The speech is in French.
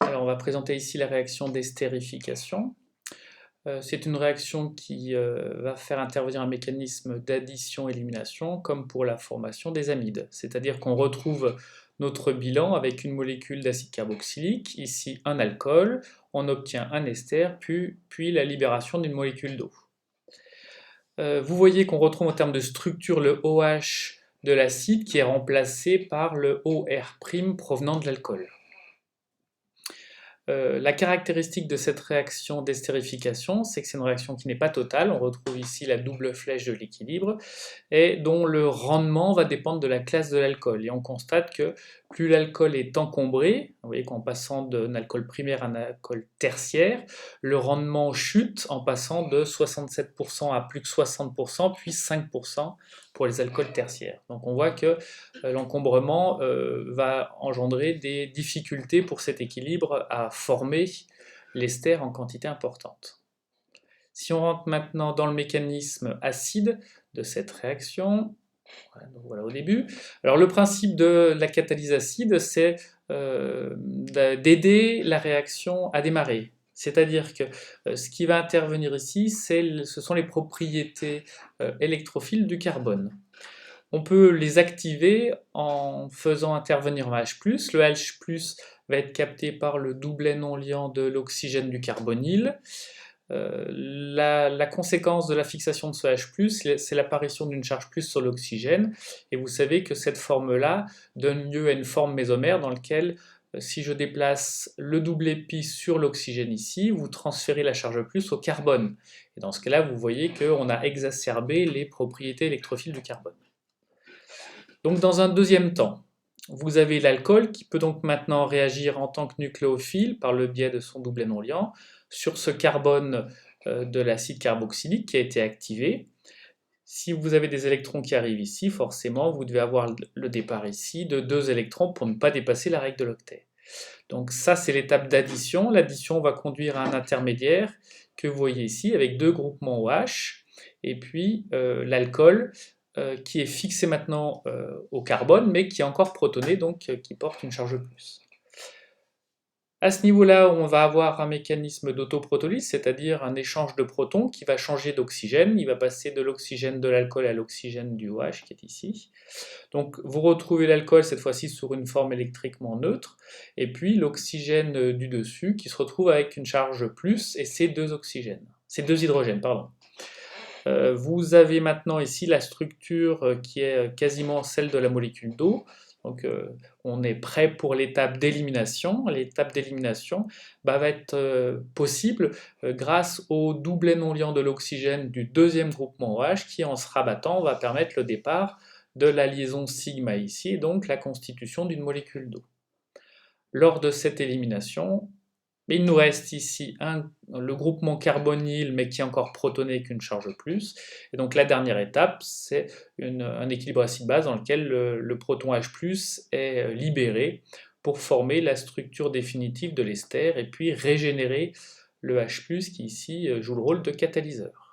Alors on va présenter ici la réaction d'estérification. C'est une réaction qui va faire intervenir un mécanisme d'addition-élimination comme pour la formation des amides. C'est-à-dire qu'on retrouve notre bilan avec une molécule d'acide carboxylique, ici un alcool, on obtient un ester, puis la libération d'une molécule d'eau. Vous voyez qu'on retrouve en termes de structure le OH de l'acide qui est remplacé par le OR' provenant de l'alcool. La caractéristique de cette réaction d'estérification, c'est que c'est une réaction qui n'est pas totale, on retrouve ici la double flèche de l'équilibre, et dont le rendement va dépendre de la classe de l'alcool. Et on constate que plus l'alcool est encombré, vous voyez qu'en passant d'un alcool primaire à un alcool tertiaire, le rendement chute en passant de 67% à plus que 60%, puis 5% pour les alcools tertiaires. Donc on voit que l'encombrement va engendrer des difficultés pour cet équilibre à former l'ester en quantité importante. Si on rentre maintenant dans le mécanisme acide de cette réaction, voilà au début. Alors le principe de la catalyse acide, c'est d'aider la réaction à démarrer. C'est-à-dire que ce qui va intervenir ici, ce sont les propriétés électrophiles du carbone. On peut les activer en faisant intervenir un H+. Le H+, va être capté par le doublet non liant de l'oxygène du carbonyle. La conséquence de la fixation de ce H+, c'est l'apparition d'une charge plus sur l'oxygène, et vous savez que cette forme-là donne lieu à une forme mésomère dans laquelle, si je déplace le doublet pi sur l'oxygène ici, vous transférez la charge plus au carbone. Et dans ce cas-là, vous voyez qu'on a exacerbé les propriétés électrophiles du carbone. Donc dans un deuxième temps, vous avez l'alcool qui peut donc maintenant réagir en tant que nucléophile par le biais de son doublet non liant sur ce carbone de l'acide carboxylique qui a été activé. Si vous avez des électrons qui arrivent ici, forcément vous devez avoir le départ ici de 2 électrons pour ne pas dépasser la règle de l'octet. Donc ça c'est l'étape d'addition. L'addition va conduire à un intermédiaire que vous voyez ici avec 2 groupements OH et puis l'alcool qui est fixé maintenant au carbone, mais qui est encore protoné, donc qui porte une charge plus. À ce niveau-là, on va avoir un mécanisme d'autoprotolyse, c'est-à-dire un échange de protons qui va changer d'oxygène. Il va passer de l'oxygène de l'alcool à l'oxygène du OH, qui est ici. Donc vous retrouvez l'alcool, cette fois-ci, sur une forme électriquement neutre, et puis l'oxygène du dessus, qui se retrouve avec une charge plus, et ces deux hydrogènes, pardon. Vous avez maintenant ici la structure qui est quasiment celle de la molécule d'eau. Donc on est prêt pour l'étape d'élimination. L'étape d'élimination va être possible grâce au doublet non liant de l'oxygène du deuxième groupement OH qui, en se rabattant, va permettre le départ de la liaison sigma ici, et donc la constitution d'une molécule d'eau. Lors de cette élimination, il nous reste ici le groupement carbonyle, mais qui est encore protoné avec une charge plus. Et donc la dernière étape, c'est un équilibre acide-base dans lequel le proton H+, est libéré pour former la structure définitive de l'ester et puis régénérer le H+, qui ici joue le rôle de catalyseur.